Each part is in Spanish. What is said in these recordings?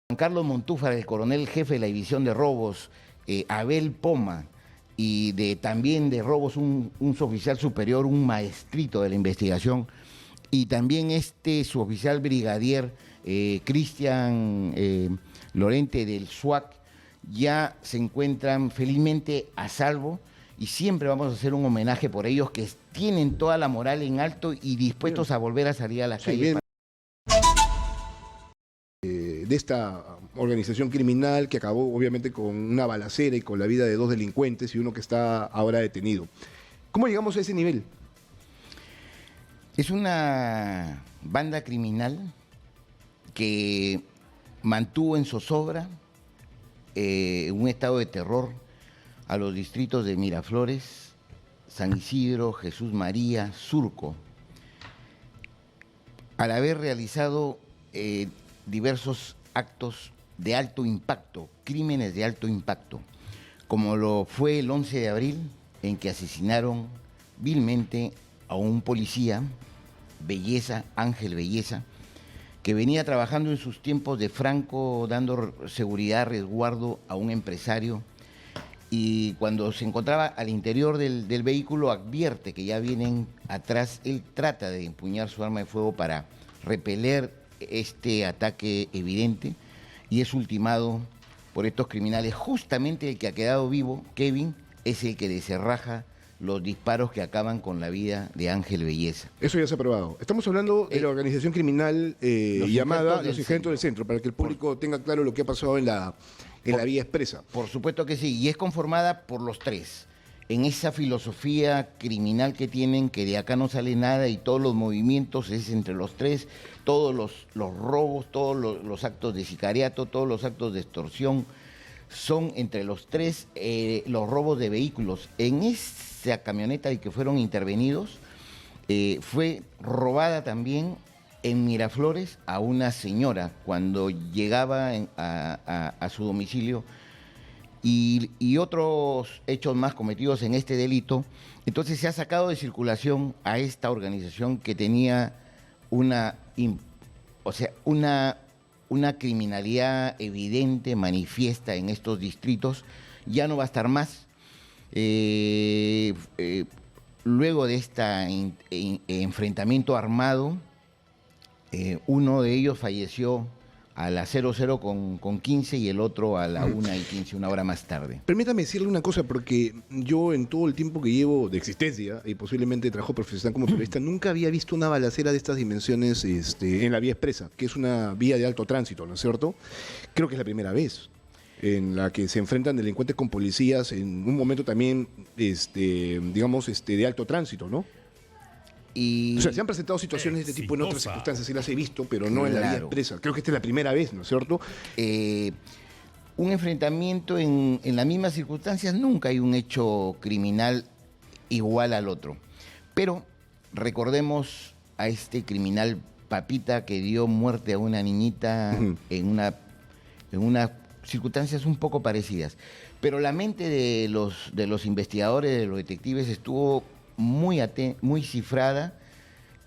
Juan Carlos Montúfar, el coronel jefe de la división de robos, Abel Poma, y también de robos un suboficial superior, un maestrito de la investigación, y también suboficial brigadier Cristian Lorente del SWAC, ya se encuentran felizmente a salvo, y siempre vamos a hacer un homenaje por ellos, que tienen toda la moral en alto y dispuestos a volver a salir a las calles. De esta organización criminal que acabó obviamente con una balacera y con la vida de 2 delincuentes y uno que está ahora detenido. ¿Cómo llegamos a ese nivel? Es una banda criminal que mantuvo en zozobra un estado de terror a los distritos de Miraflores, San Isidro, Jesús María, Surco, al haber realizado diversos actos de alto impacto, crímenes de alto impacto, como lo fue el 11 de abril, en que asesinaron vilmente a un policía, Belleza, Ángel Belleza, que venía trabajando en sus tiempos de Franco, dando seguridad, resguardo a un empresario, y cuando se encontraba al interior del vehículo advierte que ya vienen atrás. Él trata de empuñar su arma de fuego para repeler este ataque evidente, y es ultimado por estos criminales. Justamente el que ha quedado vivo, Kevin, es el que desenraja los disparos que acaban con la vida de Ángel Belleza. Eso ya se ha probado. Estamos hablando de la organización criminal llamada Los Injertos del Centro, para que el público tenga claro lo que ha pasado en la vía expresa. Por supuesto que sí, y es conformada por los tres, en esa filosofía criminal que tienen, que de acá no sale nada y todos los movimientos es entre los tres, todos los robos, todos los actos de sicariato, todos los actos de extorsión, son entre los tres. Los robos de vehículos. En esa camioneta de que fueron intervenidos, fue robada también en Miraflores a una señora cuando llegaba a su domicilio, y otros hechos más cometidos en este delito. Entonces se ha sacado de circulación a esta organización que tenía una criminalidad evidente, manifiesta en estos distritos. Ya no va a estar más. Luego de este enfrentamiento armado, uno de ellos falleció a las 00 con 15 y el otro a la 1:15, una hora más tarde. Permítame decirle una cosa, porque yo en todo el tiempo que llevo de existencia, y posiblemente trabajo profesional como periodista, nunca había visto una balacera de estas dimensiones en la vía expresa, que es una vía de alto tránsito, ¿no es cierto? Creo que es la primera vez en la que se enfrentan delincuentes con policías en un momento también, digamos, de alto tránsito, ¿no? O sea, se han presentado situaciones de este tipo en otras circunstancias, sí las he visto, pero no en la vía expresa. Creo que esta es la primera vez, ¿no es cierto? Un enfrentamiento en las mismas circunstancias, nunca hay un hecho criminal igual al otro. Pero recordemos a este criminal Papita que dio muerte a una niñita en unas circunstancias un poco parecidas. Pero la mente de los investigadores, de los detectives, estuvo muy cifrada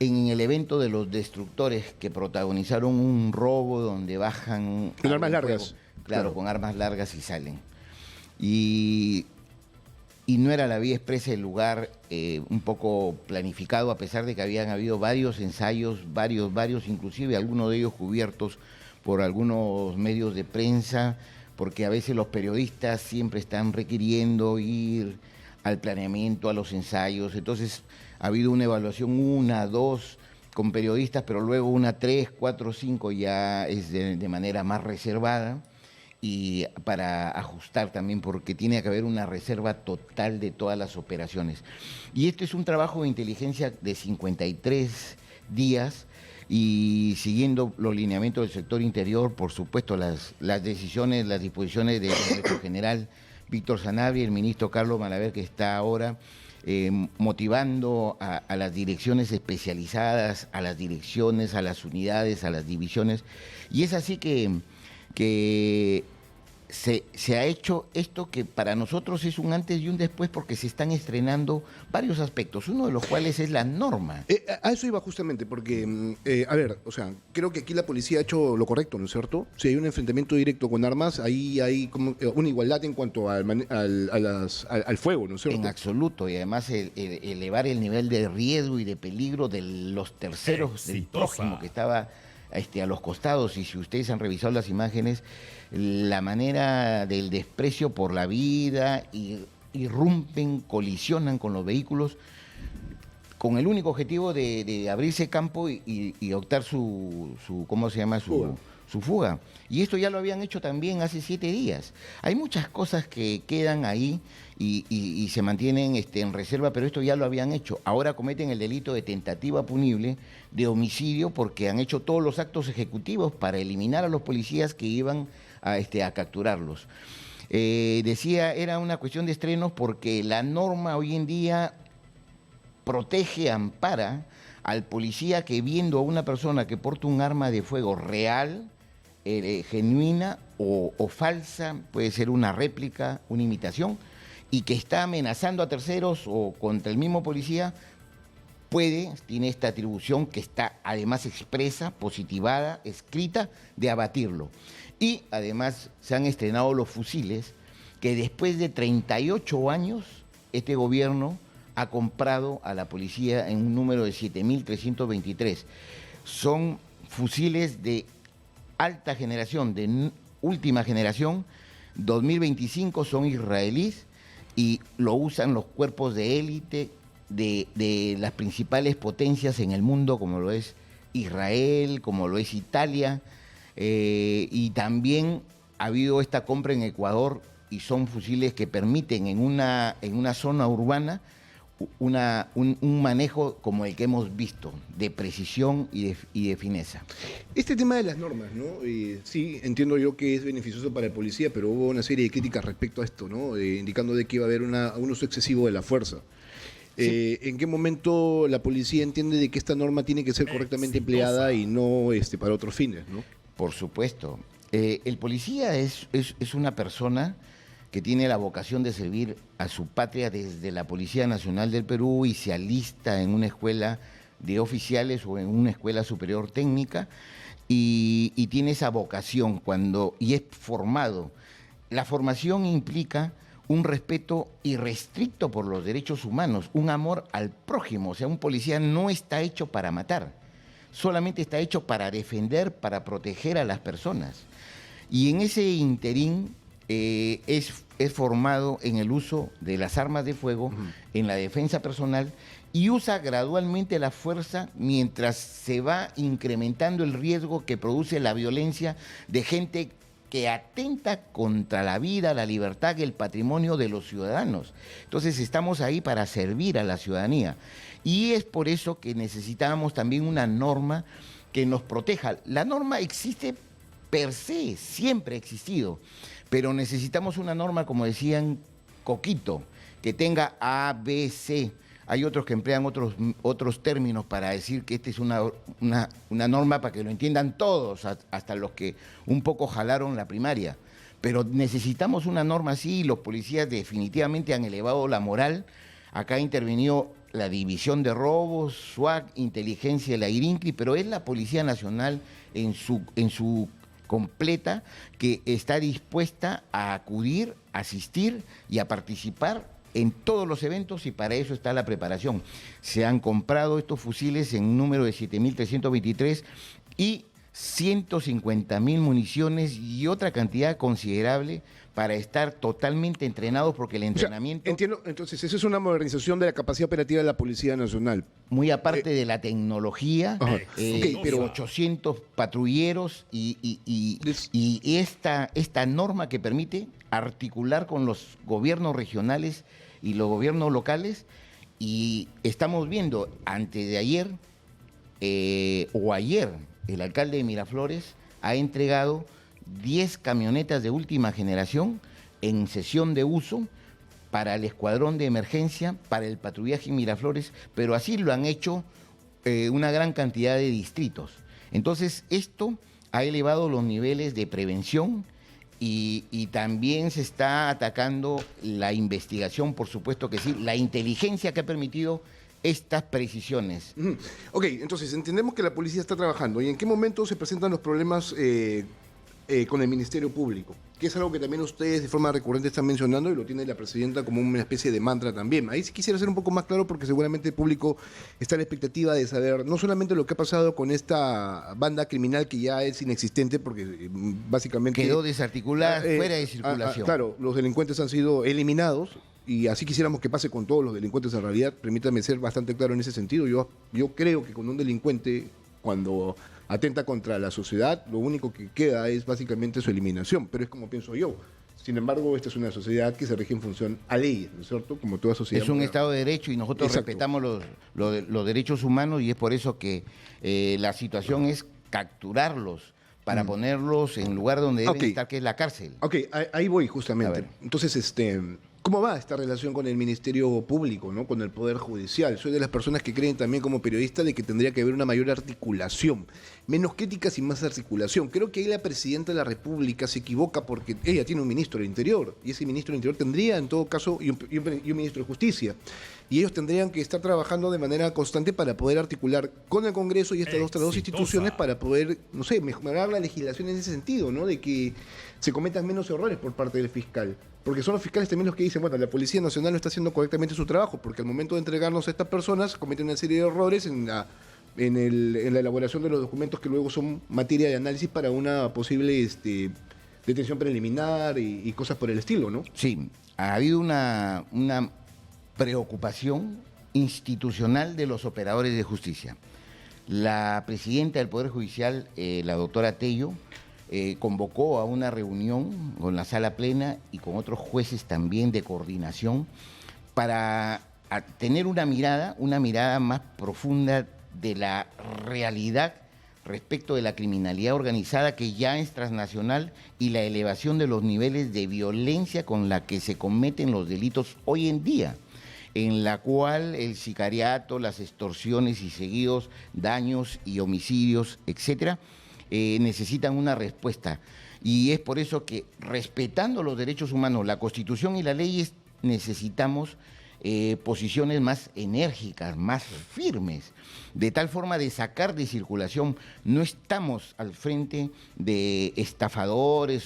en el evento de los destructores, que protagonizaron un robo donde bajan con armas largas. Claro, con armas largas y salen. Y no era la vía expresa el lugar, un poco planificado, a pesar de que habían habido varios ensayos, varios, inclusive algunos de ellos cubiertos por algunos medios de prensa, porque a veces los periodistas siempre están requiriendo ir al planeamiento, a los ensayos. Entonces ha habido una evaluación 1, 2 con periodistas, pero luego una 3, 4, 5 ya es de manera más reservada, y para ajustar también, porque tiene que haber una reserva total de todas las operaciones. Y este es un trabajo de inteligencia de 53 días, y siguiendo los lineamientos del sector interior, por supuesto, las decisiones, las disposiciones del director general Víctor Sanabria, el ministro Carlos Malaver, que está ahora motivando a las direcciones especializadas, a las direcciones, a las unidades, a las divisiones. Y es así que se ha hecho esto que para nosotros es un antes y un después porque se están estrenando varios aspectos, uno de los cuales es la norma. A eso iba justamente, porque, a ver, o sea, creo que aquí la policía ha hecho lo correcto, ¿no es cierto? Si hay un enfrentamiento directo con armas, ahí hay como una igualdad en cuanto al fuego, ¿no es cierto? En absoluto, y además elevar el nivel de riesgo y de peligro de los terceros, del prójimo que estaba a los costados, y si ustedes han revisado las imágenes, la manera del desprecio por la vida, irrumpen, colisionan con los vehículos, con el único objetivo de abrirse campo y optar ¿cómo se llama? Su fuga. Y esto ya lo habían hecho también hace 7 días. Hay muchas cosas que quedan ahí y se mantienen en reserva, pero esto ya lo habían hecho. Ahora cometen el delito de tentativa punible de homicidio porque han hecho todos los actos ejecutivos para eliminar a los policías que iban a capturarlos. Decía, era una cuestión de estrenos porque la norma hoy en día protege, ampara al policía que viendo a una persona que porta un arma de fuego real, genuina o falsa, puede ser una réplica, una imitación, y que está amenazando a terceros o contra el mismo policía, tiene esta atribución que está además expresa, positivada, escrita, de abatirlo. Y además se han estrenado los fusiles que después de 38 años este gobierno ha comprado a la policía en un número de 7.323. Son fusiles de alta generación, de última generación, 2025, son israelíes y lo usan los cuerpos de élite de las principales potencias en el mundo, como lo es Israel, como lo es Italia, y también ha habido esta compra en Ecuador y son fusiles que permiten en una zona urbana un manejo como el que hemos visto, de precisión y de fineza. Este tema de las normas, ¿no? Sí, entiendo yo que es beneficioso para el policía, pero hubo una serie de críticas respecto a esto, ¿no? Indicando de que iba a haber un uso excesivo de la fuerza. Sí. ¿En qué momento la policía entiende de que esta norma tiene que ser correctamente empleada y no para otros fines, ¿no? Por supuesto. El policía es una persona que tiene la vocación de servir a su patria desde la Policía Nacional del Perú y se alista en una escuela de oficiales o en una escuela superior técnica y tiene esa vocación y es formado. La formación implica un respeto irrestricto por los derechos humanos, un amor al prójimo. O sea, un policía no está hecho para matar, solamente está hecho para defender, para proteger a las personas. Y en ese interín es formado en el uso de las armas de fuego, en la defensa personal, y usa gradualmente la fuerza mientras se va incrementando el riesgo que produce la violencia de gente que atenta contra la vida, la libertad y el patrimonio de los ciudadanos. Entonces estamos ahí para servir a la ciudadanía. Y es por eso que necesitamos también una norma que nos proteja. La norma existe per se, siempre ha existido, pero necesitamos una norma, como decían Coquito, que tenga A, B, C. Hay otros que emplean otros términos para decir que esta es una norma para que lo entiendan todos, hasta los que un poco jalaron la primaria. Pero necesitamos una norma así y los policías definitivamente han elevado la moral. Acá ha intervenido la División de Robos, SWAT, Inteligencia, la IRINCLI, pero es la Policía Nacional en su completa que está dispuesta a acudir, asistir y a participar en todos los eventos y para eso está la preparación. Se han comprado estos fusiles en un número de 7.323 y 150.000 municiones y otra cantidad considerable para estar totalmente entrenados porque el entrenamiento... Entiendo, entonces esa es una modernización de la capacidad operativa de la Policía Nacional. Muy aparte de la tecnología, pero 800 patrulleros y esta norma que permite articular con los gobiernos regionales y los gobiernos locales, y estamos viendo antes de ayer o ayer el alcalde de Miraflores ha entregado 10 camionetas de última generación en sesión de uso para el escuadrón de emergencia, para el patrullaje en Miraflores, pero así lo han hecho una gran cantidad de distritos. Entonces, esto ha elevado los niveles de prevención y también se está atacando la investigación, por supuesto que sí, la inteligencia que ha permitido estas precisiones. Ujú. Ok, entonces entendemos que la policía está trabajando. ¿Y en qué momento se presentan los problemas con el Ministerio Público? Que es algo que también ustedes de forma recurrente están mencionando y lo tiene la presidenta como una especie de mantra también. Ahí sí quisiera ser un poco más claro porque seguramente el público está a la expectativa de saber no solamente lo que ha pasado con esta banda criminal que ya es inexistente porque básicamente... Quedó desarticulada, fuera de circulación. Claro, los delincuentes han sido eliminados y así quisiéramos que pase con todos los delincuentes en realidad. Permítame ser bastante claro en ese sentido. Yo creo que con un delincuente, cuando atenta contra la sociedad, lo único que queda es básicamente su eliminación, pero es como pienso yo. Sin embargo, esta es una sociedad que se rige en función a leyes, ¿no es cierto? Como toda sociedad. Es un Estado de Derecho y nosotros respetamos los derechos humanos y es por eso que la situación es capturarlos para ponerlos en lugar donde deben estar, que es la cárcel. Ok, ahí voy justamente. Entonces, ¿cómo va esta relación con el Ministerio Público, ¿no? Con el Poder Judicial? Soy de las personas que creen también como periodista de que tendría que haber una mayor articulación, menos críticas y más articulación. Creo que ahí la presidenta de la República se equivoca porque ella tiene un ministro del Interior y ese ministro del Interior tendría en todo caso y un ministro de Justicia. Y ellos tendrían que estar trabajando de manera constante para poder articular con el Congreso y estas otras dos instituciones para poder, no sé, mejorar la legislación en ese sentido, ¿no? De que se cometan menos errores por parte del fiscal. Porque son los fiscales también los que dicen, bueno, la Policía Nacional no está haciendo correctamente su trabajo, porque al momento de entregarnos a estas personas cometen una serie de errores en la elaboración de los documentos que luego son materia de análisis para una posible detención preliminar y cosas por el estilo, ¿no? Sí, ha habido una preocupación institucional de los operadores de justicia. La presidenta del Poder Judicial, la doctora Tello, convocó a una reunión con la sala plena y con otros jueces también de coordinación para tener una mirada más profunda de la realidad respecto de la criminalidad organizada que ya es transnacional y la elevación de los niveles de violencia con la que se cometen los delitos hoy en día, en la cual el sicariato, las extorsiones y seguidos daños y homicidios, etcétera, necesitan una respuesta. Y es por eso que, respetando los derechos humanos, la Constitución y las leyes, necesitamos posiciones más enérgicas, más firmes, de tal forma de sacar de circulación. No estamos al frente de estafadores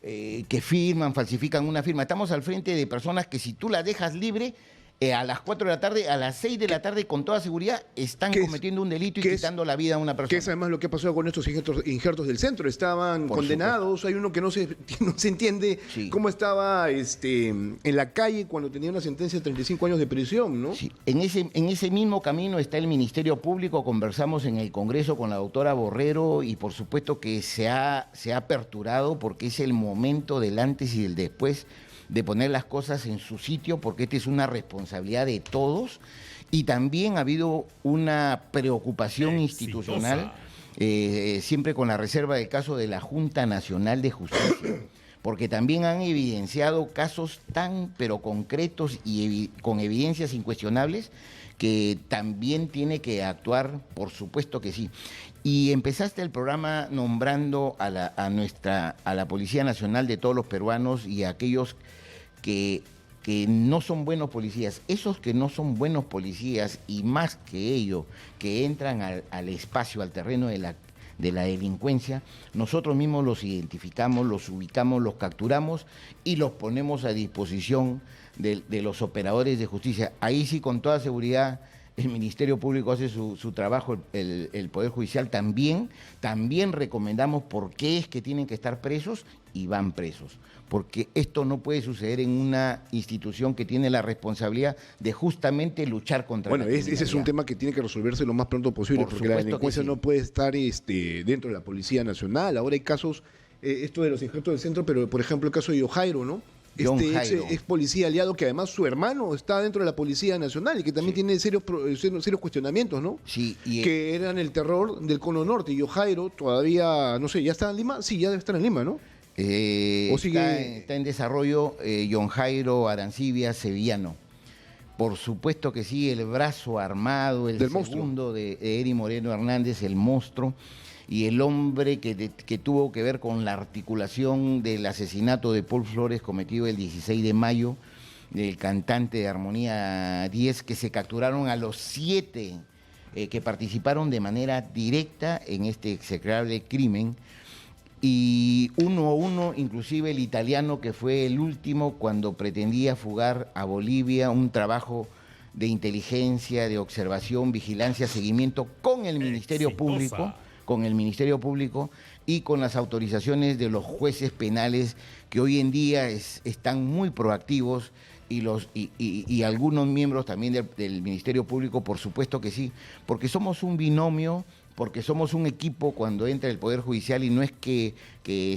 que firman, falsifican una firma. Estamos al frente de personas que si tú las dejas libre, a las 4 de la tarde, a las 6 de la tarde, con toda seguridad, están cometiendo un delito y quitando la vida a una persona. Que es además lo que ha pasado con estos injertos del centro. Estaban condenados, hay uno que no se entiende cómo estaba en la calle cuando tenía una sentencia de 35 años de prisión, ¿no? Sí. En ese mismo camino está el Ministerio Público. Conversamos en el Congreso con la doctora Borrero y por supuesto que se ha aperturado porque es el momento del antes y del después de poner las cosas en su sitio, porque esta es una responsabilidad de todos, y también ha habido una preocupación institucional, siempre con la reserva del caso de la Junta Nacional de Justicia, porque también han evidenciado casos pero concretos y con evidencias incuestionables, que también tiene que actuar, por supuesto que sí. Y empezaste el programa nombrando a la Policía Nacional de todos los peruanos y a aquellos que no son buenos policías. Esos que no son buenos policías y más que ello, que entran al espacio, al terreno de la delincuencia, nosotros mismos los identificamos, los ubicamos, los capturamos y los ponemos a disposición de los operadores de justicia. Ahí sí, con toda seguridad, el Ministerio Público hace su trabajo, el Poder Judicial también recomendamos por qué es que tienen que estar presos y van presos, porque esto no puede suceder en una institución que tiene la responsabilidad de justamente luchar contra la criminalidad. Ese es un tema que tiene que resolverse lo más pronto posible, porque la delincuencia no puede estar dentro de la Policía Nacional. Ahora hay casos, esto de los injertos del centro, pero por ejemplo el caso de Yojairo, ¿no? Es policía aliado que además su hermano está dentro de la Policía Nacional y que también tiene serios cuestionamientos, ¿no? Sí. Que eran el terror del Cono Norte. Y Yojairo todavía, no sé, ¿ya está en Lima? Sí, ya debe estar en Lima, ¿no? Está en desarrollo John Jairo Arancibia Sevillano. Por supuesto que sí, el brazo armado, el segundo de Eri Moreno Hernández, el monstruo. y el hombre que tuvo que ver con la articulación del asesinato de Paul Flores cometido el 16 de mayo, del cantante de Armonía 10, que se capturaron a los 7 que participaron de manera directa en este execrable crimen, y uno a uno, inclusive el italiano que fue el último cuando pretendía fugar a Bolivia, un trabajo de inteligencia, de observación, vigilancia, seguimiento con el Ministerio Público, y con las autorizaciones de los jueces penales que hoy en día están muy proactivos, y algunos miembros también del Ministerio Público, por supuesto que sí, porque somos un binomio, porque somos un equipo cuando entra el Poder Judicial, y no es que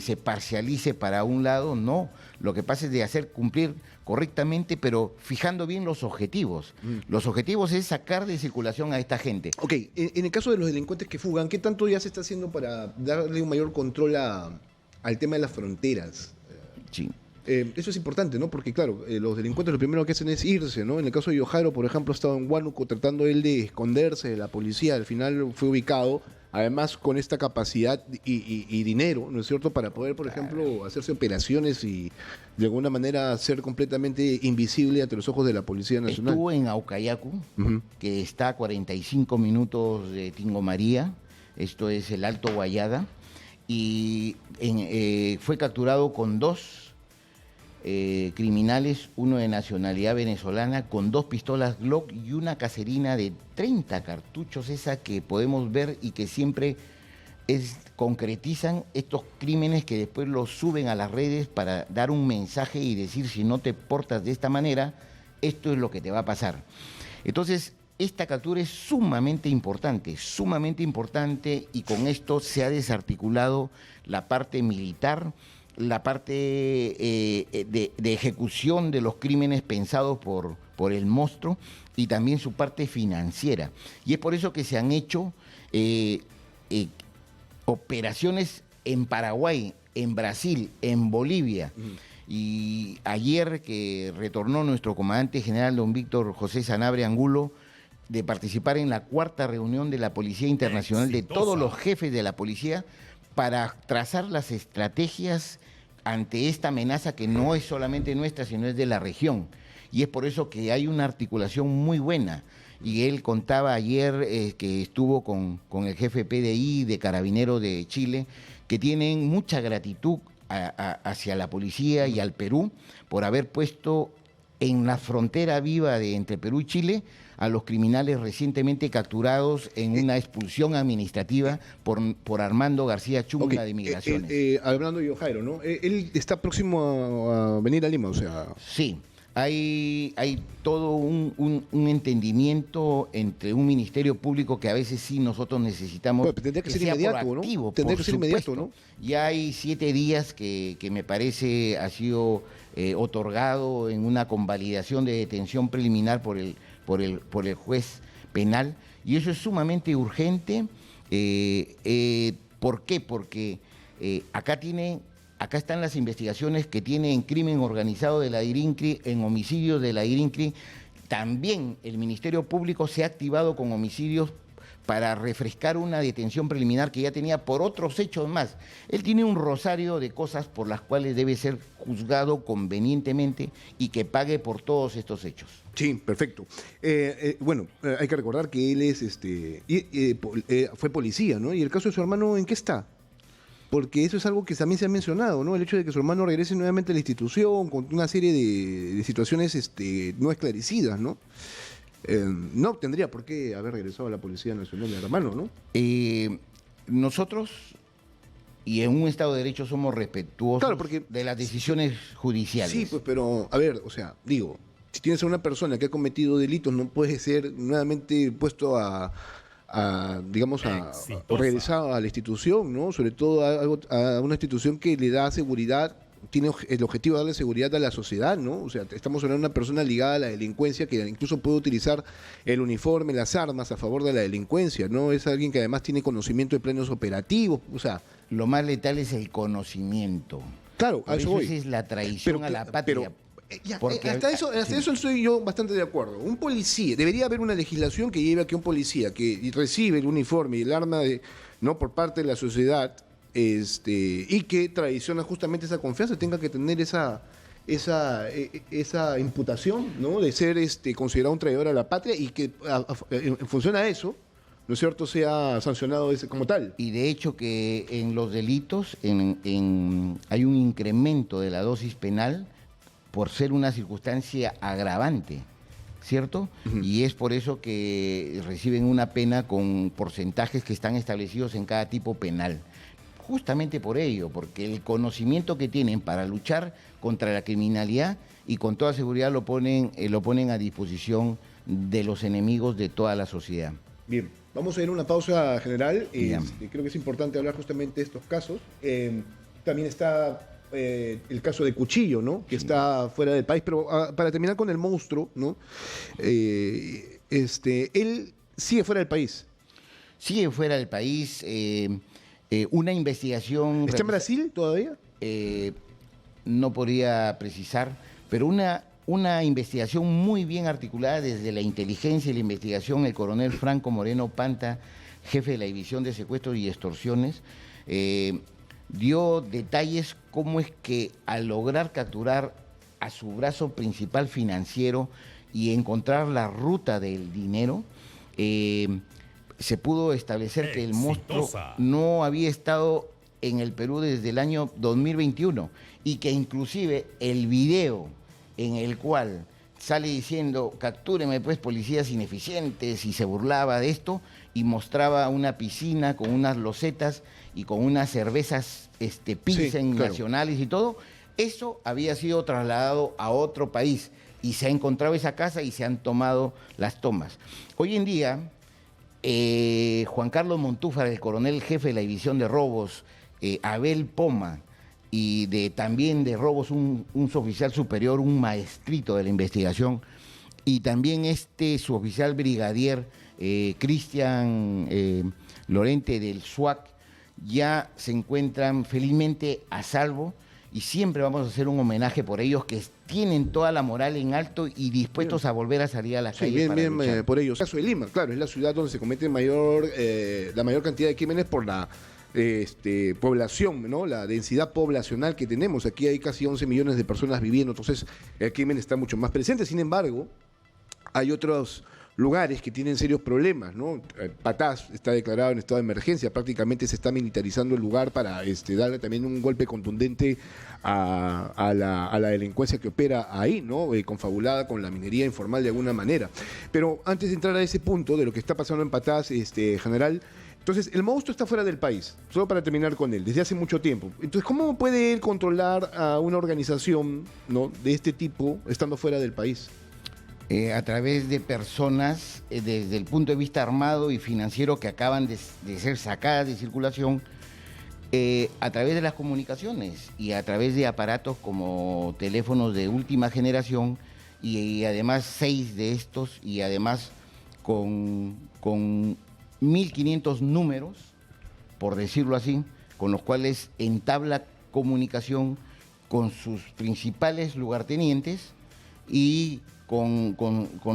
se parcialice para un lado, no. Lo que pasa es de hacer cumplir correctamente, pero fijando bien los objetivos. Los objetivos es sacar de circulación a esta gente. Ok, en el caso de los delincuentes que fugan, ¿qué tanto ya se está haciendo para darle un mayor control al tema de las fronteras? Sí. Eso es importante, ¿no? Porque, claro, los delincuentes lo primero que hacen es irse, ¿no? En el caso de Yojairo, por ejemplo, estaba en Huánuco tratando él de esconderse de la policía. Al final fue ubicado, además con esta capacidad y dinero, ¿no es cierto?, para poder, por ejemplo, hacerse operaciones y de alguna manera ser completamente invisible ante los ojos de la Policía Nacional. Estuvo en Aucayacu, que está a 45 minutos de Tingo María, esto es el Alto Guayaga, y fue capturado con 2 criminales, uno de nacionalidad venezolana, con 2 pistolas Glock y una caserina de 30 cartuchos, esa que podemos ver y que siempre concretizan estos crímenes, que después los suben a las redes para dar un mensaje y decir: si no te portas de esta manera, esto es lo que te va a pasar. Entonces, esta captura es sumamente importante, y con esto se ha desarticulado la parte militar, la parte de ejecución de los crímenes pensados por el monstruo, y también su parte financiera. Y es por eso que se han hecho operaciones en Paraguay, en Brasil, en Bolivia. Y ayer, que retornó nuestro comandante general, don Víctor José Sanabria Angulo, de participar en la 4ª reunión de la Policía Internacional, de todos los jefes de la policía, para trazar las estrategias ante esta amenaza que no es solamente nuestra, sino es de la región. Y es por eso que hay una articulación muy buena. Y él contaba ayer que estuvo con el jefe PDI de Carabineros de Chile, que tienen mucha gratitud hacia la policía y al Perú por haber puesto en la frontera viva entre Perú y Chile a los criminales recientemente capturados en una expulsión administrativa por Armando García Chunga, de Migraciones. Hablando de Yojairo, ¿no? Él está próximo a venir a Lima, o sea... Sí, hay todo un entendimiento entre un Ministerio Público que a veces sí nosotros necesitamos. Bueno, tendría que ser inmediato, ¿no? Tendría que ser inmediato, ¿no? Ya hay 7 días que me parece ha sido otorgado en una convalidación de detención preliminar por el juez penal, y eso es sumamente urgente. ¿Por qué? Porque acá están las investigaciones que tiene en crimen organizado de la DIRINCRI, en homicidios de la DIRINCRI. También el Ministerio Público se ha activado con homicidios para refrescar una detención preliminar que ya tenía por otros hechos más. Él tiene un rosario de cosas por las cuales debe ser juzgado convenientemente y que pague por todos estos hechos. Sí, perfecto. Bueno, hay que recordar que él fue policía, ¿no? Y el caso de su hermano, ¿en qué está? Porque eso es algo que también se ha mencionado, ¿no? El hecho de que su hermano regrese nuevamente a la institución con una serie de situaciones no esclarecidas, ¿no? No tendría por qué haber regresado a la Policía Nacional el hermano, ¿no? Nosotros, y en un Estado de Derecho, somos respetuosos, claro, porque de las decisiones judiciales. Sí, pues, pero, a ver, o sea, digo, si tienes a una persona que ha cometido delitos, no puede ser nuevamente puesto digamos, regresar a la institución, ¿no? Sobre todo a una institución que le da seguridad, tiene el objetivo de darle seguridad a la sociedad, ¿no? O sea, estamos hablando de una persona ligada a la delincuencia que incluso puede utilizar el uniforme, las armas a favor de la delincuencia, ¿no? Es alguien que además tiene conocimiento de planos operativos, o sea... Lo más letal es el conocimiento. Claro, a eso voy. Es la traición a la patria. Hasta eso estoy yo bastante de acuerdo. Un policía, debería haber una legislación que lleve a que un policía que recibe el uniforme y el arma ¿no? Por parte de la sociedad, y que traiciona justamente esa confianza, tenga que tener esa imputación, ¿no? De ser considerado un traidor a la patria y que en función a eso, ¿no es cierto?, sea sancionado como tal. Y de hecho que en los delitos hay un incremento de la dosis penal por ser una circunstancia agravante, ¿cierto? Y es por eso que reciben una pena con porcentajes que están establecidos en cada tipo penal. Justamente por ello, porque el conocimiento que tienen para luchar contra la criminalidad y con toda seguridad lo ponen a disposición de los enemigos de toda la sociedad. Bien, vamos a ir a una pausa general. Creo que es importante hablar justamente de estos casos. También está el caso de Cuchillo, ¿no? Que está fuera del país, pero para terminar con el monstruo, ¿no? Él sigue fuera del país. Sigue fuera del país. Una investigación... ¿Está en Brasil todavía? No podría precisar, pero una investigación muy bien articulada desde la inteligencia y la investigación, el coronel Franco Moreno Panta, jefe de la División de Secuestros y Extorsiones, dio detalles cómo es que al lograr capturar a su brazo principal financiero y encontrar la ruta del dinero, se pudo establecer que el monstruo no había estado en el Perú desde el año 2021 y que inclusive el video en el cual sale diciendo captúreme pues policías ineficientes y se burlaba de esto y mostraba una piscina con unas losetas y con unas cervezas Pilsen nacionales y todo, eso había sido trasladado a otro país y se ha encontrado esa casa y se han tomado las tomas. Hoy en día Juan Carlos Montúfar, el coronel jefe de la división de robos, Abel Poma, y también de robos un suboficial superior, un maestrito de la investigación, y también suboficial brigadier Cristian Lorente del SWAC, ya se encuentran felizmente a salvo y siempre vamos a hacer un homenaje por ellos que tienen toda la moral en alto y dispuestos a volver a salir a las calles para luchar. Por ellos. El caso de Lima, claro, es la ciudad donde se comete la mayor cantidad de crímenes por la población, ¿no? La densidad poblacional que tenemos. Aquí hay casi 11 millones de personas viviendo, entonces el crimen está mucho más presente. Sin embargo, hay otros lugares que tienen serios problemas, ¿no? Patás está declarado en estado de emergencia, prácticamente se está militarizando el lugar para darle también un golpe contundente a la delincuencia que opera ahí, ¿no? Confabulada con la minería informal de alguna manera. Pero antes de entrar a ese punto de lo que está pasando en Patás, general, entonces el monstruo está fuera del país, solo para terminar con él, desde hace mucho tiempo. Entonces, ¿cómo puede él controlar a una organización, ¿no?, de este tipo estando fuera del país? A través de personas, desde el punto de vista armado y financiero, que acaban de ser sacadas de circulación, a través de las comunicaciones y a través de aparatos como teléfonos de última generación y además 6 de estos y además con 1.500 números, por decirlo así, con los cuales entabla comunicación con sus principales lugartenientes y con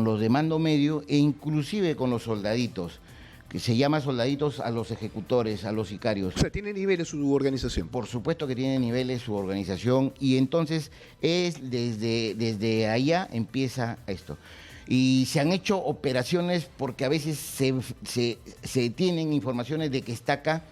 los de mando medio e inclusive con los soldaditos, que se llama soldaditos a los ejecutores, a los sicarios. O sea, ¿tiene niveles su organización? Por supuesto que tiene niveles su organización y entonces desde allá empieza esto. Y se han hecho operaciones porque a veces se tienen informaciones de que está acá,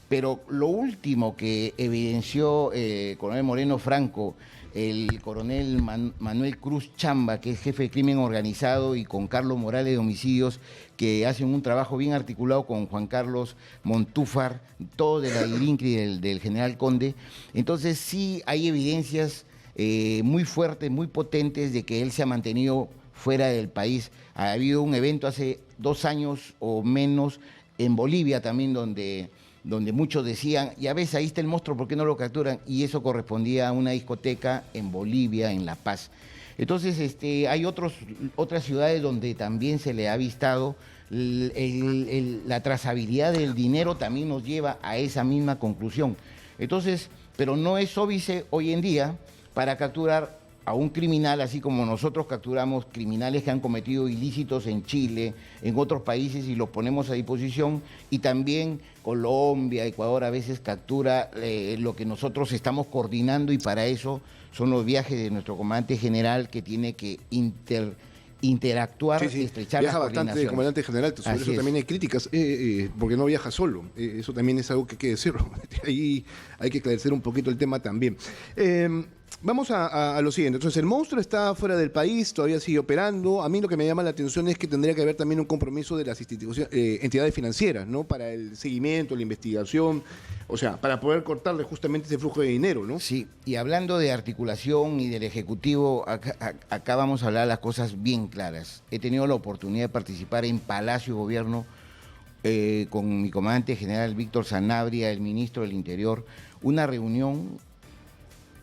pero lo último que evidenció coronel Moreno Franco, el coronel Manuel Cruz Chamba, que es jefe de crimen organizado, y con Carlos Morales de homicidios, que hacen un trabajo bien articulado con Juan Carlos Montúfar, todo de la IRINCRI del general Conde. Entonces sí hay evidencias muy fuertes, muy potentes de que él se ha mantenido fuera del país. Ha habido un evento hace 2 años o menos en Bolivia también donde muchos decían, ya ves, ahí está el monstruo, ¿por qué no lo capturan? Y eso correspondía a una discoteca en Bolivia, en La Paz. Entonces, hay otras ciudades donde también se le ha avistado. La trazabilidad del dinero también nos lleva a esa misma conclusión. Entonces, pero no es óbice hoy en día para capturar a un criminal, así como nosotros capturamos criminales que han cometido ilícitos en Chile, en otros países, y los ponemos a disposición, y también Colombia, Ecuador a veces captura lo que nosotros estamos coordinando, y para eso son los viajes de nuestro comandante general, que tiene que interactuar y estrechar viaja las bastante el coordinaciones. comandante general, sobre Así eso es. también hay críticas, porque no viaja solo. Eso también es algo que hay que decirlo. Ahí hay que esclarecer un poquito el tema también. Vamos a lo siguiente. Entonces, el monstruo está fuera del país, todavía sigue operando. A mí lo que me llama la atención es que tendría que haber también un compromiso de las instituciones, entidades financieras, ¿no? Para el seguimiento, la investigación, o sea, para poder cortarle justamente ese flujo de dinero, ¿no? Sí, y hablando de articulación y del Ejecutivo, acá vamos a hablar las cosas bien claras. He tenido la oportunidad de participar en Palacio de Gobierno con mi comandante general Víctor Sanabria, el ministro del Interior, una reunión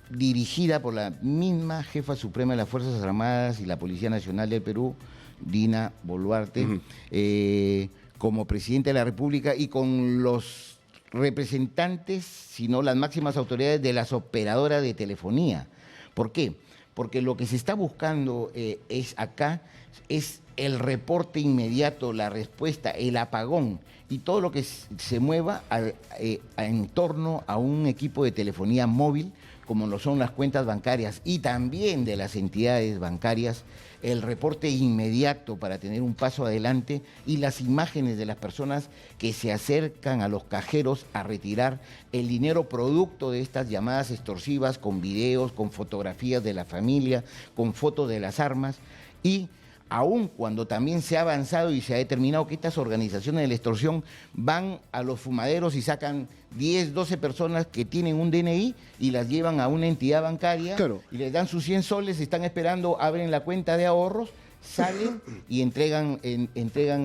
dirigida por la misma jefa suprema de las Fuerzas Armadas y la Policía Nacional del Perú, Dina Boluarte, como presidente de la República, y con los representantes, sino las máximas autoridades de las operadoras de telefonía. ¿Por qué? Porque lo que se está buscando es el reporte inmediato, la respuesta, el apagón, y todo lo que se mueva en torno a un equipo de telefonía móvil, como lo son las cuentas bancarias y también de las entidades bancarias, el reporte inmediato para tener un paso adelante, y las imágenes de las personas que se acercan a los cajeros a retirar el dinero producto de estas llamadas extorsivas, con videos, con fotografías de la familia, con fotos de las armas. Y aun cuando también se ha avanzado y se ha determinado que estas organizaciones de la extorsión van a los fumaderos y sacan 10, 12 personas que tienen un DNI y las llevan a una entidad bancaria, claro, y les dan sus 100 soles, están esperando, abren la cuenta de ahorros, salen y entregan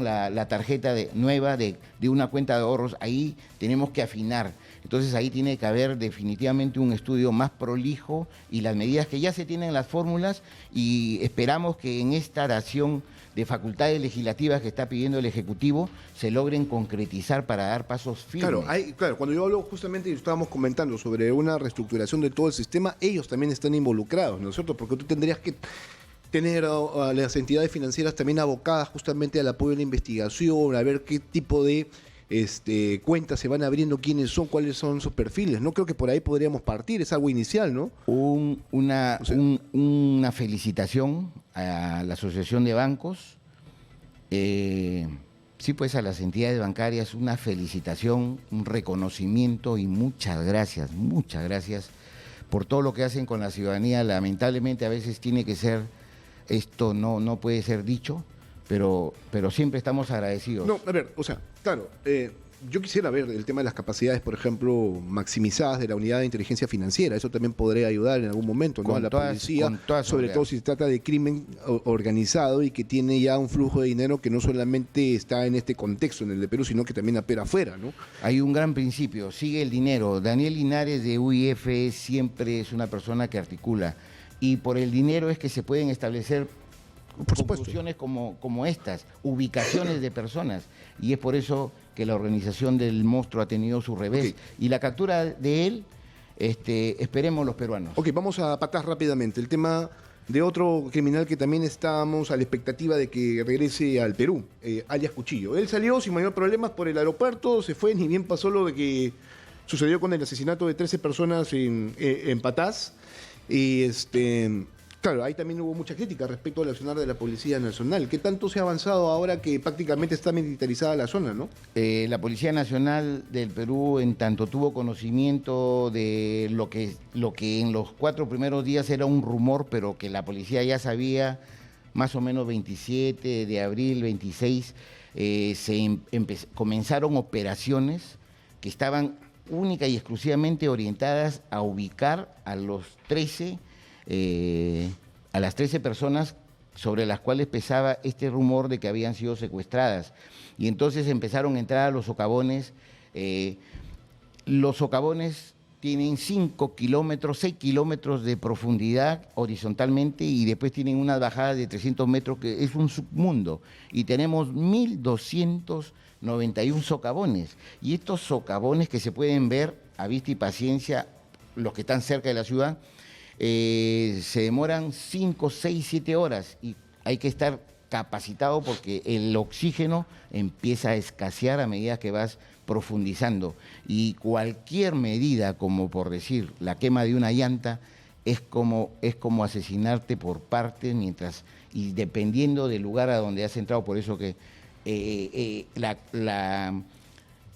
la tarjeta nueva de una cuenta de ahorros. Ahí tenemos que afinar. Entonces ahí tiene que haber definitivamente un estudio más prolijo, y las medidas que ya se tienen, las fórmulas, y esperamos que en esta dación de facultades legislativas que está pidiendo el Ejecutivo se logren concretizar para dar pasos firmes. Claro, cuando yo hablo justamente, y estábamos comentando sobre una reestructuración de todo el sistema, ellos también están involucrados, ¿no es cierto? Porque tú tendrías que tener a las entidades financieras también abocadas justamente al apoyo de la investigación, a ver qué tipo de cuentas se van abriendo, quiénes son, cuáles son sus perfiles. No creo que por ahí podríamos partir, es algo inicial, ¿no? Una felicitación a la Asociación de Bancos, sí, pues a las entidades bancarias, una felicitación, un reconocimiento, y muchas gracias por todo lo que hacen con la ciudadanía. Lamentablemente a veces tiene que ser, esto no puede ser dicho, pero siempre estamos agradecidos. No, a ver, o sea, claro, yo quisiera ver el tema de las capacidades, por ejemplo, maximizadas de la unidad de inteligencia financiera. Eso también podría ayudar en algún momento, ¿no? A la policía, sobre todo si se trata de crimen organizado y que tiene ya un flujo de dinero que no solamente está en este contexto, en el de Perú, sino que también opera afuera, ¿no? Hay un gran principio: sigue el dinero. Daniel Linares de UIF siempre es una persona que articula, y por el dinero es que se pueden establecer conclusiones como estas, ubicaciones de personas, y es por eso que la organización del monstruo ha tenido su revés. Y la captura de él, esperemos los peruanos. Ok, vamos a patar rápidamente el tema de otro criminal que también estábamos a la expectativa de que regrese al Perú, alias Cuchillo. Él salió sin mayor problemas por el aeropuerto, se fue, ni bien pasó lo de que sucedió con el asesinato de 13 personas en Patás, y claro, ahí también hubo mucha crítica respecto al accionar de la Policía Nacional. ¿Qué tanto se ha avanzado ahora que prácticamente está militarizada la zona, no? La Policía Nacional del Perú, en tanto tuvo conocimiento de lo que en los 4 primeros días era un rumor, pero que la policía ya sabía, más o menos 27 de abril, 26, comenzaron operaciones que estaban única y exclusivamente orientadas a ubicar a las 13 personas sobre las cuales pesaba este rumor de que habían sido secuestradas. Y entonces empezaron a entrar a los socavones. Los socavones tienen 5 kilómetros, 6 kilómetros de profundidad horizontalmente, y después tienen unas bajadas de 300 metros, que es un submundo. Y tenemos 1.291 socavones. Y estos socavones, que se pueden ver a vista y paciencia, los que están cerca de la ciudad, se demoran 5, 6, 7 horas y hay que estar capacitado porque el oxígeno empieza a escasear a medida que vas profundizando. Y cualquier medida, como por decir la quema de una llanta, es como asesinarte por partes y dependiendo del lugar a donde has entrado. Por eso que el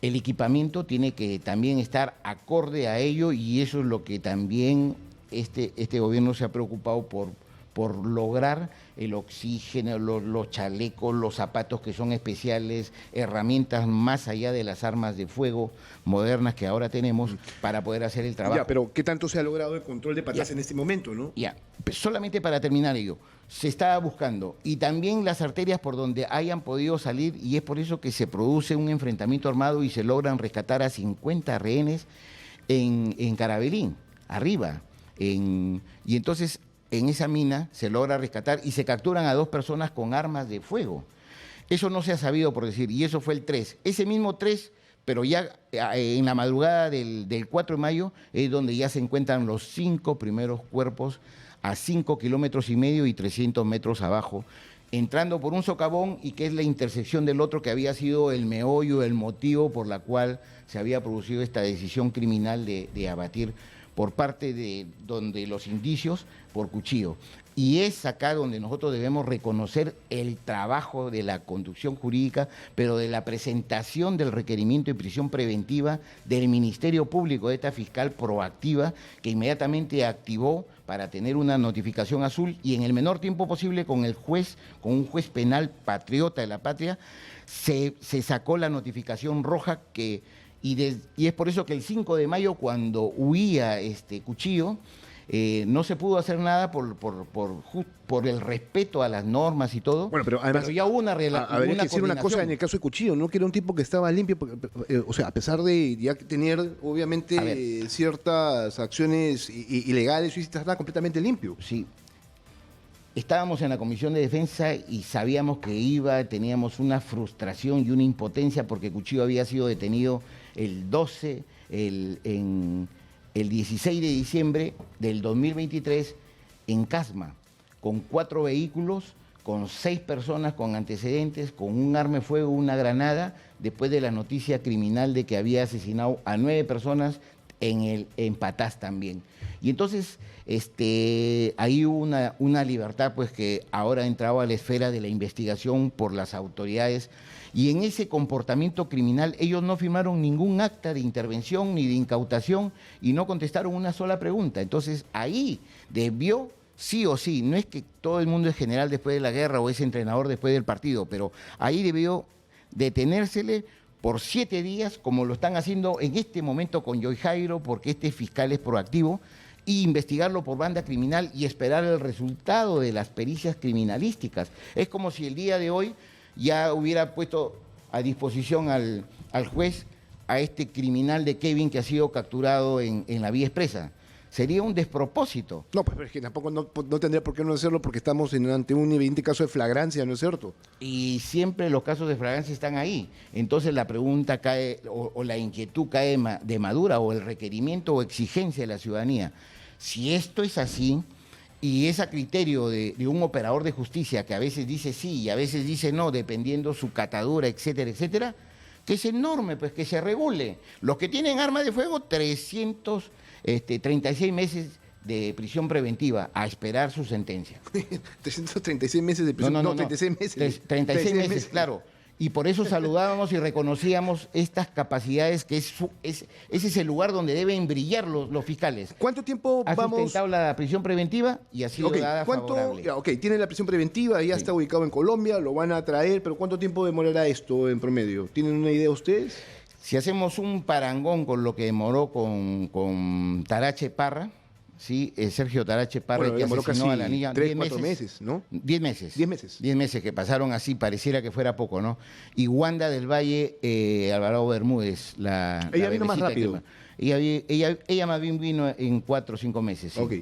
equipamiento tiene que también estar acorde a ello, y eso es lo que también este gobierno se ha preocupado por lograr: el oxígeno, los chalecos, los zapatos que son especiales, herramientas más allá de las armas de fuego modernas que ahora tenemos para poder hacer el trabajo. Ya, pero ¿qué tanto se ha logrado el control de patas en este momento, no? Ya, pues solamente para terminar ello, se está buscando, y también las arterias por donde hayan podido salir, y es por eso que se produce un enfrentamiento armado y se logran rescatar a 50 rehenes en Carabelín, arriba. Y entonces en esa mina se logra rescatar y se capturan a 2 personas con armas de fuego. Eso no se ha sabido, por decir, y eso fue el 3. Ese mismo 3, pero ya en la madrugada del 4 de mayo, es donde ya se encuentran los 5 primeros cuerpos a 5 kilómetros y medio y 300 metros abajo, entrando por un socavón, y que es la intersección del otro, que había sido el meollo, el motivo por la cual se había producido esta decisión criminal de abatir por parte de los indicios por cuchillo. Y es acá donde nosotros debemos reconocer el trabajo de la conducción jurídica, pero de la presentación del requerimiento de prisión preventiva del Ministerio Público, de esta fiscal proactiva, que inmediatamente activó para tener una notificación azul, y en el menor tiempo posible con un juez penal patriota de la patria, se sacó la notificación roja y es por eso que el 5 de mayo, cuando huía Cuchillo, no se pudo hacer nada por el respeto a las normas y todo. Bueno, pero además, ya hubo habría que decir una cosa en el caso de Cuchillo, ¿no? Que era un tipo que estaba limpio, o sea, a pesar de ya tener, obviamente, ciertas acciones ilegales, y estaba completamente limpio. Sí. Estábamos en la Comisión de Defensa y sabíamos que teníamos una frustración y una impotencia porque Cuchillo había sido detenido el 16 de diciembre del 2023 en Casma, con 4 vehículos, con 6 personas con antecedentes, con un arma de fuego, una granada, después de la noticia criminal de que había asesinado a 9 personas en Patás también. Y entonces ahí hubo una libertad, pues, que ahora entraba a la esfera de la investigación por las autoridades, y en ese comportamiento criminal ellos no firmaron ningún acta de intervención ni de incautación y no contestaron una sola pregunta. Entonces ahí debió, sí o sí, no es que todo el mundo es general después de la guerra o es entrenador después del partido, pero ahí debió detenérsele por 7 días, como lo están haciendo en este momento con Joy Jairo, porque este fiscal es proactivo, y investigarlo por banda criminal y esperar el resultado de las pericias criminalísticas. Es como si el día de hoy ya hubiera puesto a disposición al juez a este criminal de Kevin que ha sido capturado en la vía expresa. Sería un despropósito. No, pues es que tampoco no tendría por qué no hacerlo, porque estamos ante un evidente caso de flagrancia, ¿no es cierto? Y siempre los casos de flagrancia están ahí. Entonces la pregunta cae, o la inquietud cae de madura, o el requerimiento o exigencia de la ciudadanía. Si esto es así, y es a criterio de un operador de justicia que a veces dice sí y a veces dice no, dependiendo su catadura, etcétera, etcétera, que es enorme, pues que se regule. Los que tienen arma de fuego, 336 meses de prisión preventiva a esperar su sentencia. 336 meses de prisión. No, 36 meses. 36 meses, claro. Y por eso saludábamos y reconocíamos estas capacidades, que ese es el lugar donde deben brillar los fiscales. ¿Cuánto tiempo ha sustentado la prisión preventiva y ha sido dada favorable. Tiene la prisión preventiva, ya está ubicado en Colombia, lo van a traer, pero ¿cuánto tiempo demorará esto en promedio? ¿Tienen una idea ustedes? Si hacemos un parangón con lo que demoró con Tarache Parra, ¿sí? Sergio Tarache Parra, que asesinó a la niña. 3, 4 meses, ¿no? 10 meses. 10 meses. 10 meses que pasaron así, pareciera que fuera poco, ¿no? Y Wanda del Valle, Alvarado Bermúdez, ella vino más rápido. Ella más bien vino en 4 o 5 meses. ¿sí? Ok.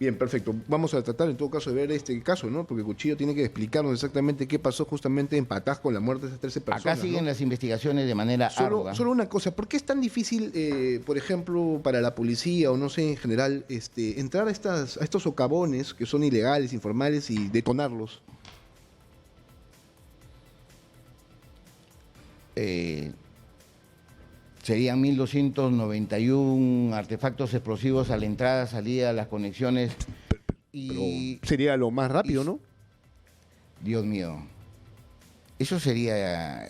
Bien, perfecto. Vamos a tratar en todo caso de ver este caso, ¿no? Porque Cuchillo tiene que explicarnos exactamente qué pasó justamente en Patás con la muerte de esas 13 personas. Acá siguen ¿no? las investigaciones de manera ardua. Solo una cosa, ¿por qué es tan difícil, por ejemplo, para la policía o no sé, en general, entrar a estos socavones que son ilegales, informales y detonarlos? Serían 1.291 artefactos explosivos a la entrada, salida, las conexiones. Y, Pero sería lo más rápido, ¿no? Dios mío, eso sería,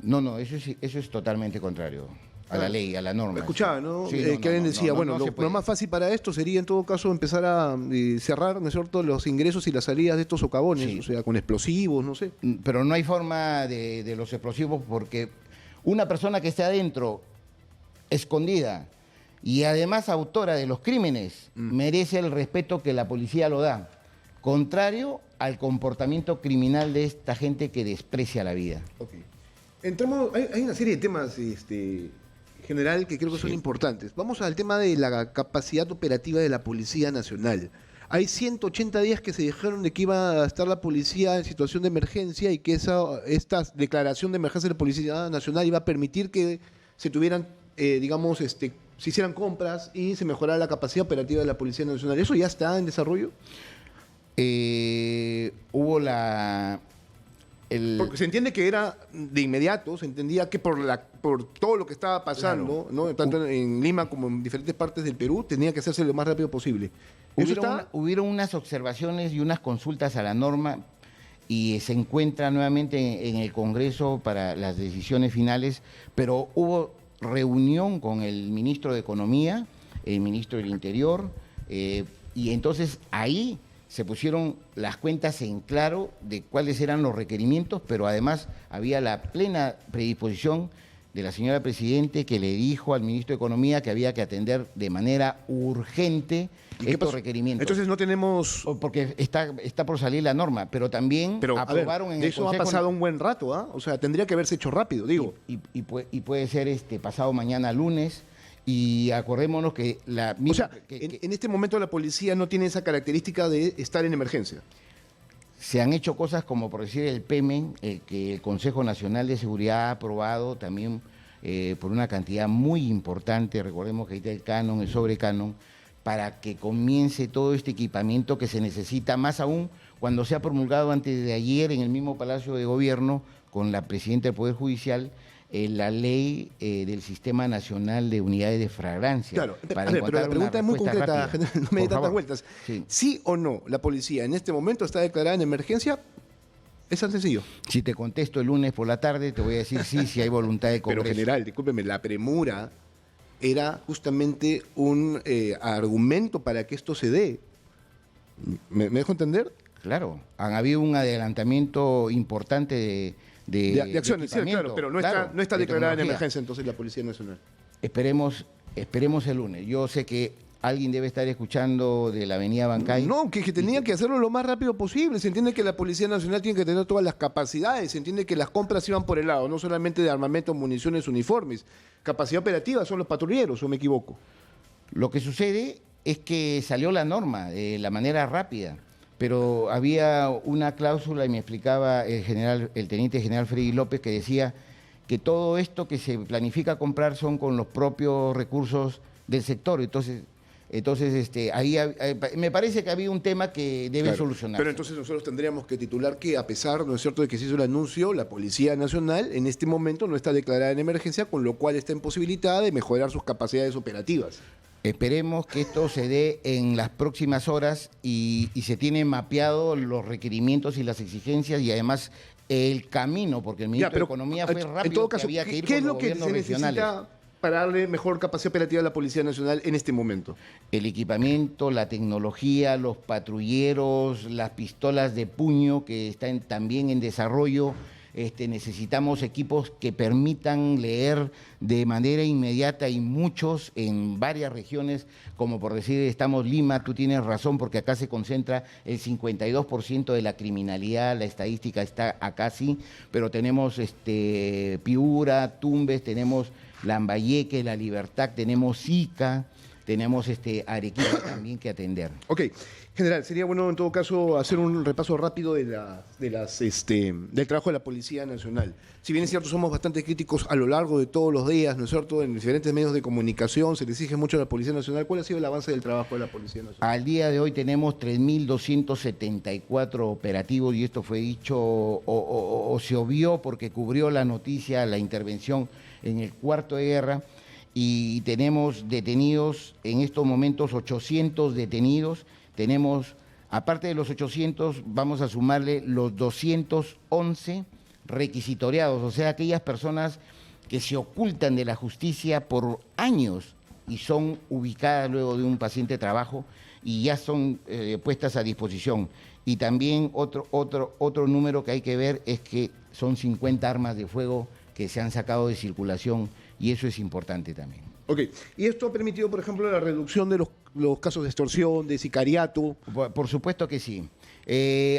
no, eso es totalmente contrario a la ley, a la norma. Escuchaba, ¿no? Sí, Que alguien decía, bueno, se puede. lo más fácil para esto sería en todo caso empezar a cerrar, ¿no es cierto?, los ingresos y las salidas de estos socavones, Sí. o sea, con explosivos, no sé. Pero no hay forma de los explosivos porque una persona que esté adentro, escondida, y además autora de los crímenes, merece el respeto que la policía lo da, contrario al comportamiento criminal de esta gente que desprecia la vida. Ok. Entramos, hay una serie de temas general que creo que son Sí. importantes. Vamos al tema de la capacidad operativa de la Policía Nacional. Hay 180 días que se dijeron de que iba a estar la policía en situación de emergencia y que esta declaración de emergencia de la Policía Nacional iba a permitir que se tuvieran, digamos, se hicieran compras y se mejorara la capacidad operativa de la Policía Nacional. ¿Eso ya está en desarrollo? Hubo Porque se entiende que era de inmediato, se entendía que por todo lo que estaba pasando, Claro. ¿no? Tanto en Lima como en diferentes partes del Perú, tenía que hacerse lo más rápido posible. ¿Eso está? Hubieron unas observaciones y unas consultas a la norma y se encuentra nuevamente en el Congreso para las decisiones finales, pero hubo reunión con el ministro de Economía, el ministro del Interior, y entonces ahí se pusieron las cuentas en claro de cuáles eran los requerimientos, pero además había la plena predisposición de la señora Presidente que le dijo al ministro de Economía que había que atender de manera urgente ¿Y qué estos pasó? requerimientos. Entonces no tenemos... Porque está por salir la norma, pero también Pero, a ver, aprobaron en de el eso ha Consejo... pasado un buen rato, ¿ah? O sea, tendría que haberse hecho rápido, digo. Y puede ser pasado mañana lunes, y acordémonos que la O sea, que en este momento la policía no tiene esa característica de estar en emergencia. se han hecho cosas como por decir el PEMEN, que el Consejo Nacional de Seguridad ha aprobado también por una cantidad muy importante, recordemos que ahí está el canon, el sobrecanon, para que comience todo este equipamiento que se necesita, más aún cuando se ha promulgado antes de ayer en el mismo Palacio de Gobierno con la Presidenta del Poder Judicial la ley del Sistema Nacional de Unidades de Fragancia. Claro, para a ver, pero la encontrar pregunta una es muy respuesta concreta, rápida. no me dé Por tantas favor. vueltas. Sí. ¿Sí o no la policía en este momento está declarada en emergencia? Es tan sencillo. Si te contesto el lunes por la tarde, te voy a decir sí, si hay voluntad de Pero Congreso. general, discúlpeme, la premura era justamente un argumento para que esto se dé. ¿Me dejo entender? Claro, han habido un adelantamiento importante De acciones, sí, equipamiento. claro, pero no Claro, está de declarada en tecnología. emergencia entonces la Policía Nacional. Esperemos el lunes. Yo sé que alguien debe estar escuchando de la Avenida Bancay. No, que tenía que hacerlo lo más rápido posible. Se entiende que la Policía Nacional tiene que tener todas las capacidades. Se entiende que las compras iban por el lado, no solamente de armamento, municiones, uniformes. Capacidad operativa son los patrulleros, ¿o me equivoco? Lo que sucede es que salió la norma de la manera rápida, pero había una cláusula, y me explicaba el teniente general Freddy López, que decía que todo esto que se planifica comprar son con los propios recursos del sector. Entonces ahí me parece que había un tema que debe Claro, solucionarse. pero entonces nosotros tendríamos que titular que, a pesar, ¿no es cierto?, de que se hizo el anuncio, la Policía Nacional en este momento no está declarada en emergencia, con lo cual está imposibilitada de mejorar sus capacidades operativas. Esperemos que esto se dé en las próximas horas y se tienen mapeado los requerimientos y las exigencias y además el camino, porque el ministro de Economía fue rápido, en todo caso, que había que ir ¿qué con es los lo que gobiernos se regionales. necesita para darle mejor capacidad operativa a la Policía Nacional en este momento? El equipamiento, la tecnología, los patrulleros, las pistolas de puño que están también en desarrollo. Necesitamos equipos que permitan leer de manera inmediata y muchos en varias regiones, como por decir, estamos Lima, tú tienes razón, porque acá se concentra el 52% de la criminalidad, la estadística está acá sí, pero tenemos Piura, Tumbes, tenemos Lambayeque, La Libertad, tenemos Ica, tenemos Arequipa también que atender. Ok, general, sería bueno en todo caso hacer un repaso rápido del trabajo de la Policía Nacional. Si bien es cierto, somos bastante críticos a lo largo de todos los días, ¿no es cierto? En diferentes medios de comunicación se le exige mucho a la Policía Nacional. ¿Cuál ha sido el avance del trabajo de la Policía Nacional? Al día de hoy tenemos 3.274 operativos y esto fue dicho o se obvió porque cubrió la noticia, la intervención en el cuarto de guerra. Y tenemos detenidos, en estos momentos 800 detenidos, tenemos, aparte de los 800, vamos a sumarle los 211 requisitoriados, o sea, aquellas personas que se ocultan de la justicia por años y son ubicadas luego de un paciente trabajo y ya son puestas a disposición. Y también otro número que hay que ver es que son 50 armas de fuego que se han sacado de circulación y eso es importante también. Ok, y esto ha permitido, por ejemplo, la reducción de los casos de extorsión, de sicariato. Por supuesto que sí.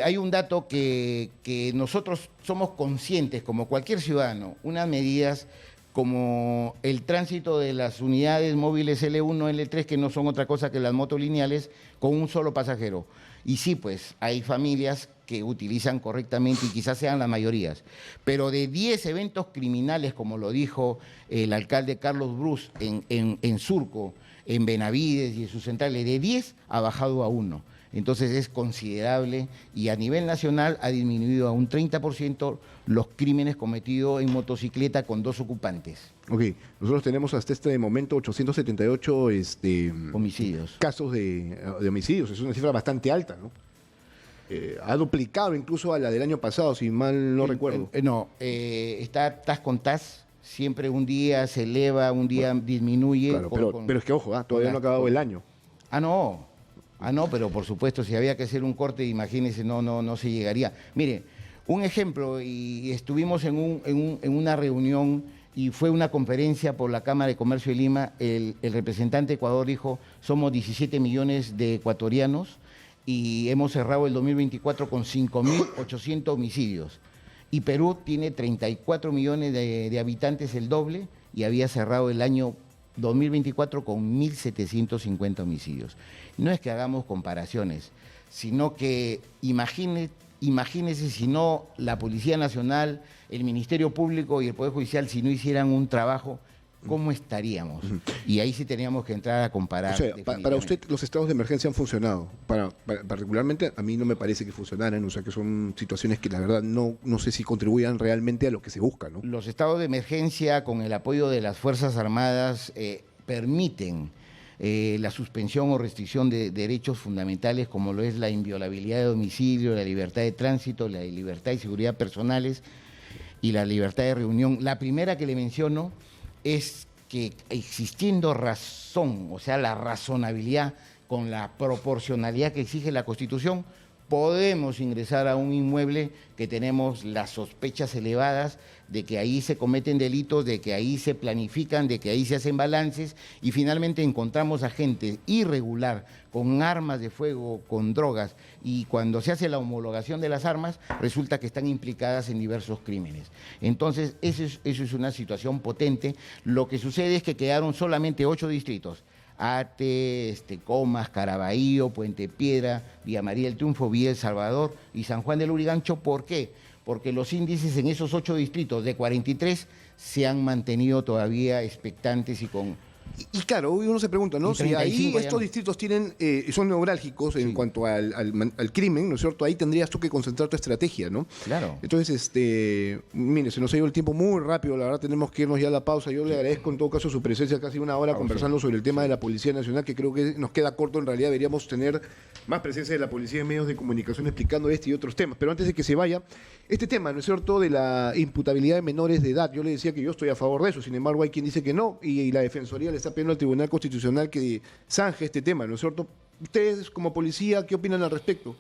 Hay un dato que nosotros somos conscientes, como cualquier ciudadano, unas medidas como el tránsito de las unidades móviles L1, L3, que no son otra cosa que las motolineales, con un solo pasajero. Y sí, pues hay familias que utilizan correctamente y quizás sean las mayorías. Pero de 10 eventos criminales, como lo dijo el alcalde Carlos Brus en Surco, en Benavides y en sus centrales, de 10 ha bajado a 1. Entonces es considerable y a nivel nacional ha disminuido a un 30% los crímenes cometidos en motocicleta con 2 ocupantes. Ok, nosotros tenemos hasta este momento 878 homicidios. Casos de homicidios, es una cifra bastante alta, ¿no? Ha duplicado incluso a la del año pasado, si mal no recuerdo. Está tas con tas, siempre un día se eleva, un día disminuye. Claro, pero es que ojo, todavía no ha acabado el año. No, pero por supuesto, si había que hacer un corte, imagínense, no se llegaría. Mire, un ejemplo, y estuvimos en una reunión y fue una conferencia por la Cámara de Comercio de Lima, el representante de Ecuador dijo, somos 17 millones de ecuatorianos y hemos cerrado el 2024 con 5.800 homicidios. Y Perú tiene 34 millones de habitantes, el doble, y había cerrado el año 2024 con 1.750 homicidios. No es que hagamos comparaciones, sino que imagínese si no la Policía Nacional, el Ministerio Público y el Poder Judicial, si no hicieran un trabajo, ¿cómo estaríamos? Y ahí sí teníamos que entrar a comparar. O sea, para usted los estados de emergencia han funcionado. Particularmente a mí no me parece que funcionaran, o sea, que son situaciones que la verdad no sé si contribuyan realmente a lo que se busca, ¿no? Los estados de emergencia, con el apoyo de las Fuerzas Armadas, permiten la suspensión o restricción de derechos fundamentales como lo es la inviolabilidad de domicilio, la libertad de tránsito, la libertad y seguridad personales y la libertad de reunión. La primera que le menciono es que existiendo razón, o sea, la razonabilidad con la proporcionalidad que exige la Constitución, podemos ingresar a un inmueble que tenemos las sospechas elevadas de que ahí se cometen delitos, de que ahí se planifican, de que ahí se hacen balances y finalmente encontramos a gente irregular con armas de fuego, con drogas y cuando se hace la homologación de las armas resulta que están implicadas en diversos crímenes. Entonces eso es una situación potente. Lo que sucede es que quedaron solamente 8 distritos. Ate, Comas, Caraballo, Puente Piedra, Villa María del Triunfo, Villa El Salvador y San Juan del Lurigancho. ¿Por qué? Porque los índices en esos 8 distritos de 43 se han mantenido todavía expectantes y con... Y claro, uno se pregunta, ¿no? Si ahí estos distritos son neurálgicos en cuanto al crimen, ¿no es cierto? Ahí tendrías tú que concentrar tu estrategia, ¿no? Claro. Entonces, mire, se nos ha ido el tiempo muy rápido, la verdad tenemos que irnos ya a la pausa. Yo le agradezco en todo caso su presencia, casi una hora conversando sobre el tema de la Policía Nacional, que creo que nos queda corto, en realidad deberíamos tener más presencia de la policía en medios de comunicación explicando este y otros temas. Pero antes de que se vaya, este tema, ¿no es cierto?, de la imputabilidad de menores de edad, yo le decía que yo estoy a favor de eso, sin embargo hay quien dice que no, y la Defensoría le está pidiendo al Tribunal Constitucional que zanje este tema, ¿no es cierto? Ustedes, como policía, ¿qué opinan al respecto?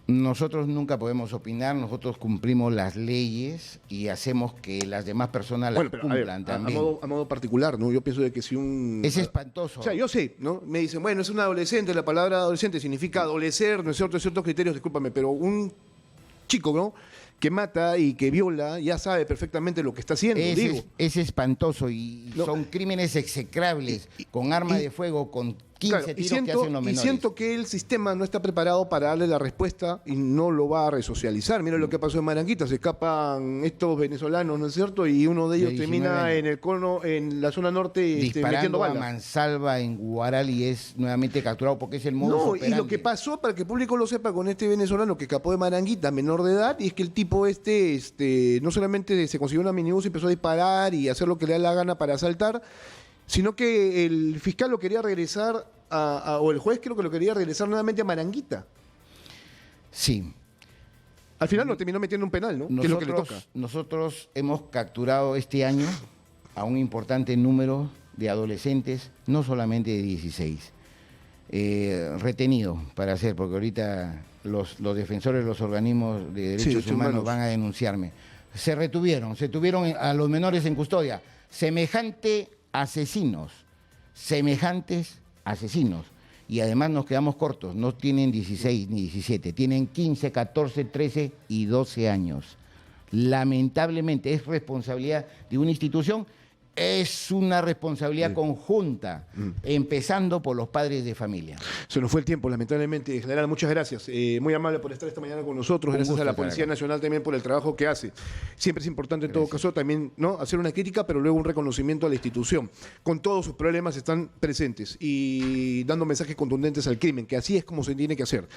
Nosotros nunca podemos opinar, nosotros cumplimos las leyes y hacemos que las demás personas las cumplan también. A modo particular, ¿no? Yo pienso de que si un... Es espantoso. O sea, yo sé, ¿no? Me dicen, bueno, es un adolescente, la palabra adolescente significa adolecer, ¿no es cierto? Ciertos criterios, discúlpame, pero un chico, ¿no?, que mata y que viola ya sabe perfectamente lo que está haciendo, digo. Es espantoso y No. son crímenes execrables, con arma de fuego, con 15 Claro, tiros que hacen los y menores. siento que el sistema no está preparado para darle la respuesta y no lo va a resocializar. Mira lo que pasó en Maranguita, se escapan estos venezolanos, ¿no es cierto? Y uno de ellos De termina 19 en el cono, en la zona norte, metiendo disparando a balas. mansalva en Guaral y es nuevamente capturado porque es el modus No, operandi. y lo que pasó, para que el público lo sepa, con este venezolano que escapó de Maranguita, menor de edad, y es que el tipo no solamente se consiguió una minibús y empezó a disparar y hacer lo que le da la gana para asaltar, sino que el fiscal lo quería regresar o el juez creo que lo quería regresar nuevamente a Maranguita. Sí. Al final lo terminó metiendo en un penal, ¿no? Que es lo que le toca. Nosotros hemos capturado este año a un importante número de adolescentes, no solamente de 16, retenido para hacer, porque ahorita los defensores de los organismos de derechos humanos van a denunciarme. Se tuvieron a los menores en custodia. Semejantes asesinos. Y además nos quedamos cortos, no tienen 16 ni 17, tienen 15, 14, 13 y 12 años. Lamentablemente es responsabilidad de una institución, es una responsabilidad conjunta, empezando por los padres de familia. Se nos fue el tiempo, lamentablemente. General, muchas gracias. Muy amable por estar esta mañana con nosotros. Gracias a la Policía Nacional también por el trabajo que hace. Siempre es importante en todo caso también, ¿no?, hacer una crítica, pero luego un reconocimiento a la institución. Con todos sus problemas están presentes y dando mensajes contundentes al crimen, que así es como se tiene que hacer.